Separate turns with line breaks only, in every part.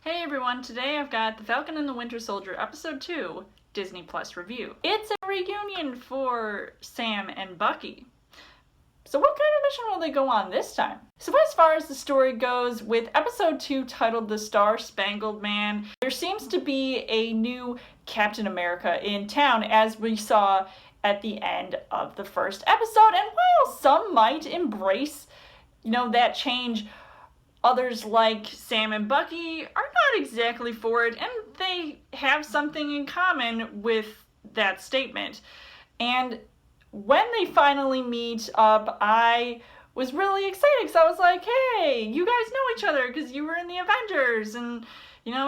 Hey everyone, today I've got The Falcon and the Winter Soldier Episode 2 Disney Plus review. It's a reunion for Sam and Bucky. So what kind of mission will they go on this time? So as far as the story goes, with Episode 2 titled The Star-Spangled Man, there seems to be a new Captain America in town, as we saw at the end of the first episode. And while some might embrace, that change, others like Sam and Bucky are not exactly for it, and they have something in common with that statement. And when they finally meet up, I was really excited because I was like, hey, you guys know each other because you were in the Avengers and,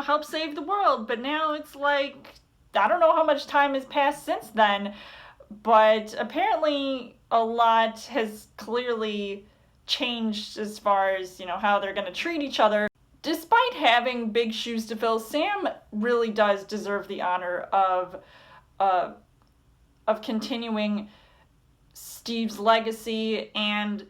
helped save the world. But now it's like, I don't know how much time has passed since then, but apparently a lot has clearly changed as far as, how they're going to treat each other. Despite having big shoes to fill, Sam really does deserve the honor of continuing Steve's legacy and,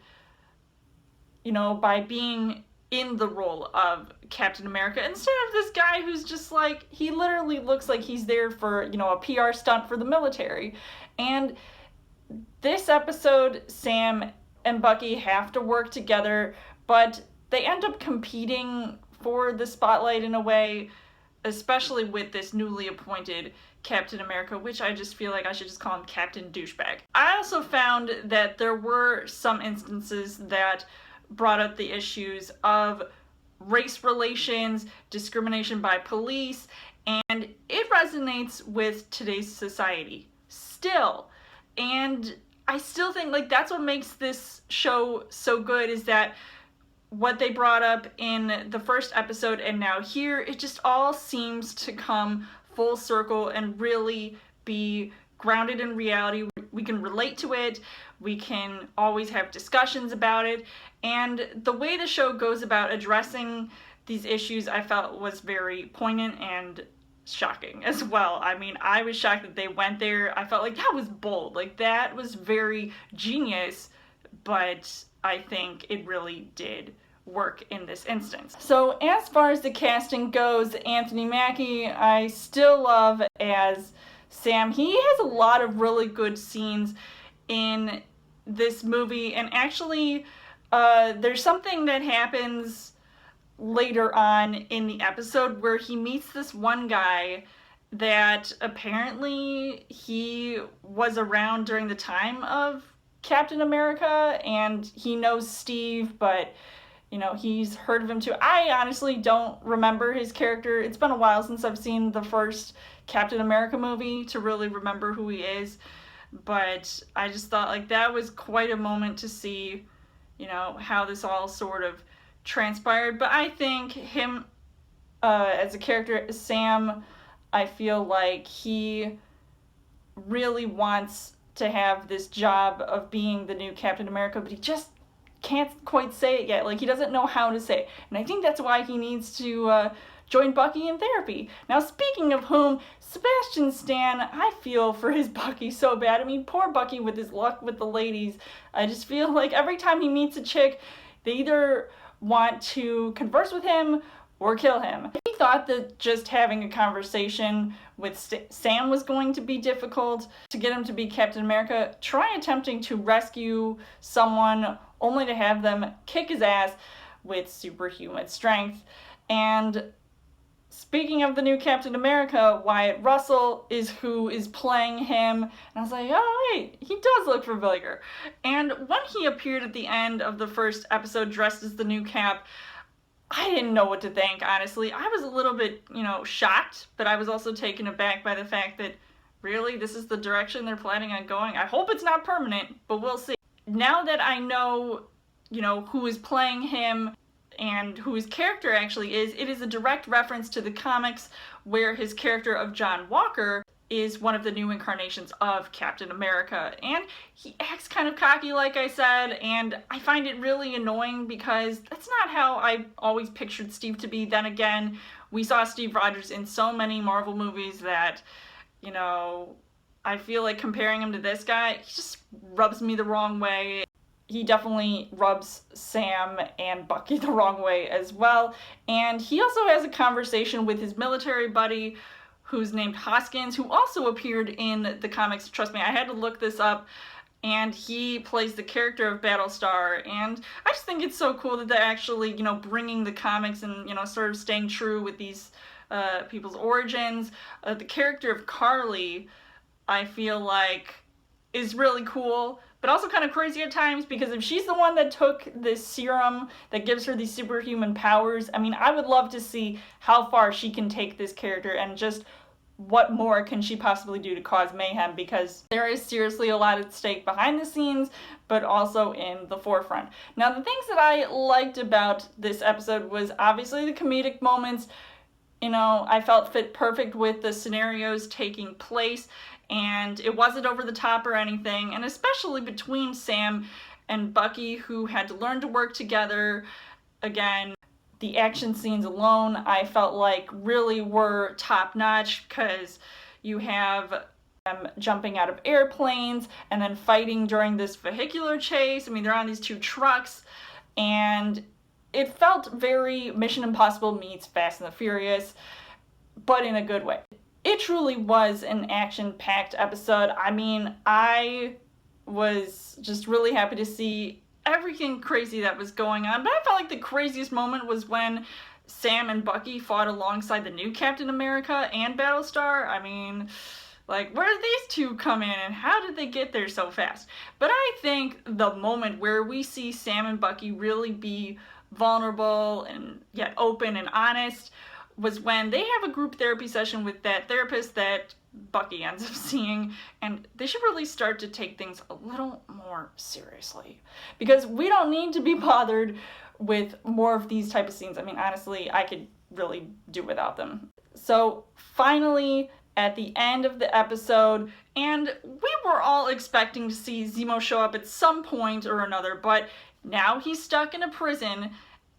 by being in the role of Captain America instead of this guy who's just like, he literally looks like he's there for, a PR stunt for the military. And this episode, Sam and Bucky have to work together, but they end up competing for the spotlight in a way, especially with this newly appointed Captain America, which I just feel like I should just call him Captain Douchebag. I also found that there were some instances that brought up the issues of race relations, discrimination by police, and it resonates with today's society still. And I still think that's what makes this show so good, is that what they brought up in the first episode and now here, it just all seems to come full circle and really be grounded in reality. We can relate to it, we can always have discussions about it, and the way the show goes about addressing these issues I felt was very poignant and shocking as well. I mean, I was shocked that they went there. I felt like that was bold. That was very genius, but I think it really did work in this instance. So as far as the casting goes, Anthony Mackey, I still love as Sam. He has a lot of really good scenes in this movie, and actually there's something that happens later on in the episode where he meets this one guy that apparently he was around during the time of Captain America, and he knows Steve, but he's heard of him too. I honestly don't remember his character. It's been a while since I've seen the first Captain America movie to really remember who he is, but I just thought that was quite a moment to see how this all sort of transpired. But I think him as a character, Sam, I feel like he really wants to have this job of being the new Captain America, but he just can't quite say it yet. He doesn't know how to say it, and I think that's why he needs to join Bucky in therapy. Now, speaking of whom, Sebastian Stan, I feel for his Bucky so bad. I mean, poor Bucky with his luck with the ladies. I just feel like every time he meets a chick, they either want to converse with him or kill him. He thought that just having a conversation with Sam was going to be difficult to get him to be Captain America. Try attempting to rescue someone only to have them kick his ass with superhuman strength. And speaking of the new Captain America, Wyatt Russell is who is playing him. And I was like, oh wait, he does look familiar. And when he appeared at the end of the first episode dressed as the new Cap, I didn't know what to think, honestly. I was a little bit, shocked, but I was also taken aback by the fact that, really, this is the direction they're planning on going? I hope it's not permanent, but we'll see. Now that I know, who is playing him and who his character actually is, it is a direct reference to the comics where his character of John Walker is one of the new incarnations of Captain America. And he acts kind of cocky, like I said, and I find it really annoying because that's not how I always pictured Steve to be. Then again, we saw Steve Rogers in so many Marvel movies that, I feel like comparing him to this guy, he just rubs me the wrong way. he definitely rubs Sam and Bucky the wrong way as well. And he also has a conversation with his military buddy, who's named Hoskins, who also appeared in the comics. Trust me, I had to look this up. And he plays the character of Battlestar, and I just think it's so cool that they're actually, bringing the comics and, sort of staying true with these people's origins. The character of Carly, I feel like, is really cool, but also kind of crazy at times, because if she's the one that took this serum that gives her these superhuman powers, I mean, I would love to see how far she can take this character and just what more can she possibly do to cause mayhem, because there is seriously a lot at stake behind the scenes, but also in the forefront. Now, the things that I liked about this episode was obviously the comedic moments. I felt fit perfect with the scenarios taking place, and it wasn't over the top or anything, and especially between Sam and Bucky, who had to learn to work together. Again, the action scenes alone, I felt like really were top-notch, because you have them jumping out of airplanes and then fighting during this vehicular chase. I mean, they're on these two trucks, and it felt very Mission Impossible meets Fast and the Furious, but in a good way. It truly was an action-packed episode. I mean, I was just really happy to see everything crazy that was going on, but I felt like the craziest moment was when Sam and Bucky fought alongside the new Captain America and Battlestar. I mean, like, where did these two come in, and how did they get there so fast? But I think the moment where we see Sam and Bucky really be vulnerable and yet open and honest was when they have a group therapy session with that therapist that Bucky ends up seeing, and they should really start to take things a little more seriously, because we don't need to be bothered with more of these type of scenes. I mean, honestly, I could really do without them. So finally, at the end of the episode, and we were all expecting to see Zemo show up at some point or another, but now he's stuck in a prison,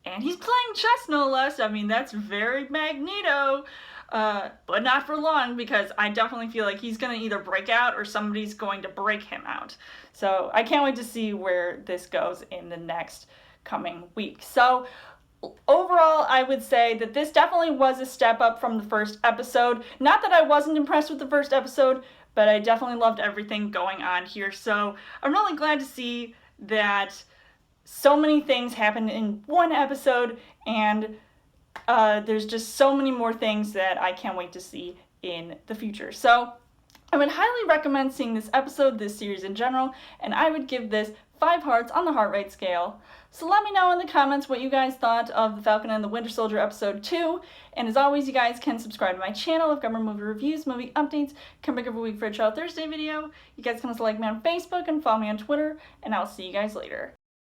and he's playing chess, no less. I mean, that's very Magneto. But not for long, because I definitely feel like he's going to either break out or somebody's going to break him out. So I can't wait to see where this goes in the next coming week. So overall, I would say that this definitely was a step up from the first episode. Not that I wasn't impressed with the first episode, but I definitely loved everything going on here. So I'm really glad to see that so many things happened in one episode, and there's just so many more things that I can't wait to see in the future. So I would highly recommend seeing this episode, this series in general, and I would give this 5 hearts on the heart rate scale. So let me know in the comments what you guys thought of the Falcon and the Winter Soldier episode 2. And as always, you guys can subscribe to my channel. I've got more movie reviews, movie updates, come back every week for a Child Thursday video. You guys can also like me on Facebook and follow me on Twitter, and I'll see you guys later.